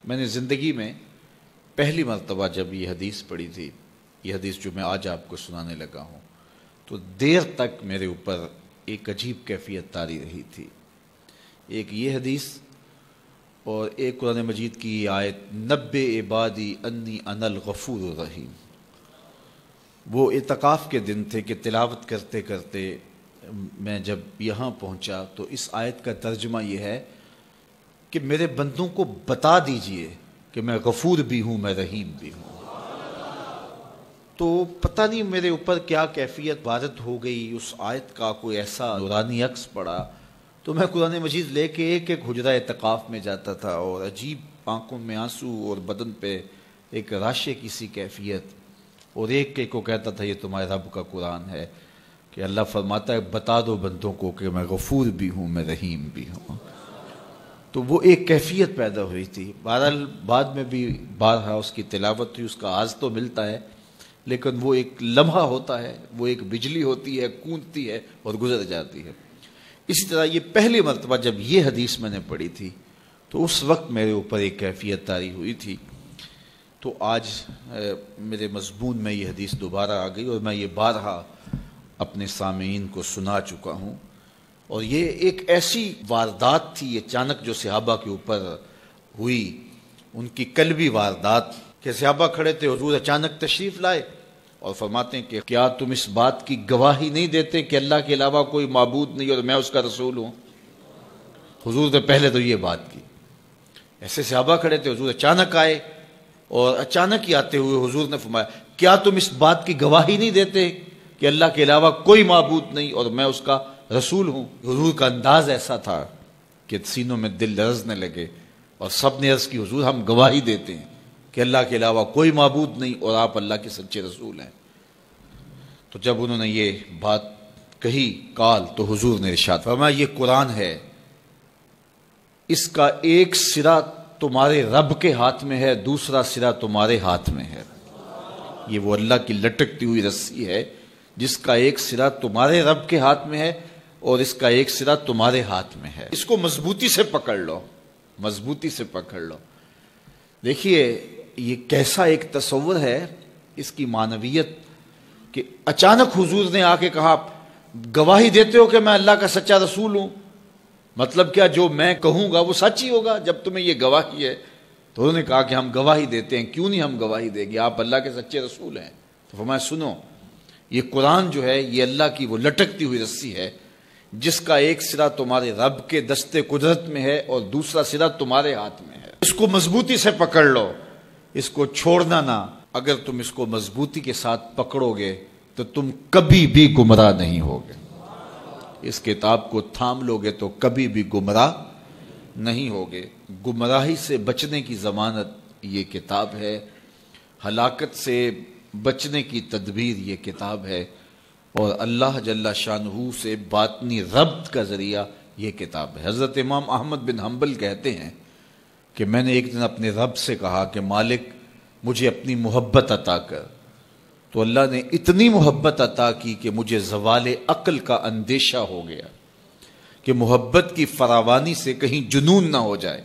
میں نے زندگی میں پہلی مرتبہ جب یہ حدیث پڑھی تھی، یہ حدیث جو میں آج آپ کو سنانے لگا ہوں، تو دیر تک میرے اوپر ایک عجیب کیفیت طاری رہی تھی۔ ایک یہ حدیث اور ایک قرآن مجید کی آیت نبّئ عبادی انی انا الغفور الرحیم۔ وہ اعتکاف کے دن تھے کہ تلاوت کرتے کرتے میں جب یہاں پہنچا تو اس آیت کا ترجمہ یہ ہے کہ میرے بندوں کو بتا دیجئے کہ میں غفور بھی ہوں، میں رحیم بھی ہوں۔ تو پتہ نہیں میرے اوپر کیا کیفیت وارد ہو گئی، اس آیت کا کوئی ایسا نورانی عکس پڑا تو میں قرآن مجید لے کے ایک ایک حجرہ اعتکاف میں جاتا تھا اور عجیب آنکھوں میں آنسو اور بدن پہ ایک راشے کی سی کیفیت، اور ایک کو کہتا تھا یہ تمہارے رب کا قرآن ہے کہ اللہ فرماتا ہے بتا دو بندوں کو کہ میں غفور بھی ہوں، میں رحیم بھی ہوں۔ تو وہ ایک کیفیت پیدا ہوئی تھی۔ بہرحال بعد میں بھی بارہا اس کی تلاوت ہوئی، اس کا آز تو ملتا ہے، لیکن وہ ایک لمحہ ہوتا ہے، وہ ایک بجلی ہوتی ہے، گونجتی ہے اور گزر جاتی ہے۔ اسی طرح یہ پہلی مرتبہ جب یہ حدیث میں نے پڑھی تھی تو اس وقت میرے اوپر ایک کیفیت طاری ہوئی تھی۔ تو آج میرے مضمون میں یہ حدیث دوبارہ آ گئی اور میں یہ بارہا اپنے سامعین کو سنا چکا ہوں، اور یہ ایک ایسی واردات تھی اچانک جو صحابہ کے اوپر ہوئی، ان کی قلبی واردات کہ صحابہ کھڑے تھے، حضور اچانک تشریف لائے اور فرماتے ہیں کہ کیا تم اس بات کی گواہی نہیں دیتے کہ اللہ کے علاوہ کوئی معبود نہیں اور میں اس کا رسول ہوں؟ حضور نے پہلے تو یہ بات کی، ایسے صحابہ کھڑے تھے، حضور اچانک آئے اور اچانک ہی آتے ہوئے حضور نے فرمایا کیا تم اس بات کی گواہی نہیں دیتے کہ اللہ کے علاوہ کوئی معبود نہیں اور میں اس کا رسول ہوں؟ حضور کا انداز ایسا تھا کہ سینوں میں دل لرزنے لگے اور سب نے عرض کی حضور ہم گواہی دیتے ہیں کہ اللہ کے علاوہ کوئی معبود نہیں اور آپ اللہ کے سچے رسول ہیں۔ تو جب انہوں نے یہ بات کہی قال تو حضور نے ارشاد فرمایا یہ قرآن ہے، اس کا ایک سرا تمہارے رب کے ہاتھ میں ہے، دوسرا سرا تمہارے ہاتھ میں ہے۔ یہ وہ اللہ کی لٹکتی ہوئی رسی ہے جس کا ایک سرا تمہارے رب کے ہاتھ میں ہے اور اس کا ایک سرا تمہارے ہاتھ میں ہے۔ اس کو مضبوطی سے پکڑ لو، مضبوطی سے پکڑ لو۔ دیکھیے یہ کیسا ایک تصور ہے اس کی معنویت کہ اچانک حضور نے آ کے کہا گواہی دیتے ہو کہ میں اللہ کا سچا رسول ہوں، مطلب کیا جو میں کہوں گا وہ سچ ہی ہوگا جب تمہیں یہ گواہی ہے؟ تو انہوں نے کہا کہ ہم گواہی دیتے ہیں۔ کیوں نہیں ہم گواہی دیں گے، آپ اللہ کے سچے رسول ہیں۔ تو فرمایا سنو، یہ قرآن جو ہے یہ اللہ کی وہ لٹکتی ہوئی رسی ہے جس کا ایک سرا تمہارے رب کے دستے قدرت میں ہے اور دوسرا سرا تمہارے ہاتھ میں ہے۔ اس کو مضبوطی سے پکڑ لو، اس کو چھوڑنا نہ۔ اگر تم اس کو مضبوطی کے ساتھ پکڑو گے تو تم کبھی بھی گمراہ نہیں ہوگے۔ اس کتاب کو تھام لو گے تو کبھی بھی گمراہ نہیں ہوگے۔ گمراہی سے بچنے کی ضمانت یہ کتاب ہے، ہلاکت سے بچنے کی تدبیر یہ کتاب ہے، اور اللہ جل شانہ سے باطنی ربط کا ذریعہ یہ کتاب ہے۔ حضرت امام احمد بن حنبل کہتے ہیں کہ میں نے ایک دن اپنے رب سے کہا کہ مالک مجھے اپنی محبت عطا کر، تو اللہ نے اتنی محبت عطا کی کہ مجھے زوال عقل کا اندیشہ ہو گیا کہ محبت کی فراوانی سے کہیں جنون نہ ہو جائے۔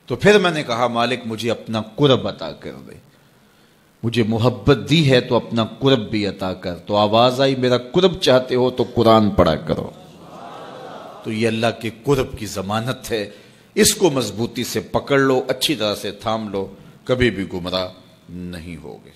تو پھر میں نے کہا مالک مجھے اپنا قرب عطا کر دے، مجھے محبت دی ہے تو اپنا قرب بھی عطا کر۔ تو آواز آئی میرا قرب چاہتے ہو تو قرآن پڑھا کرو۔ تو یہ اللہ کے قرب کی ضمانت ہے، اس کو مضبوطی سے پکڑ لو، اچھی طرح سے تھام لو، کبھی بھی گمراہ نہیں ہوگے۔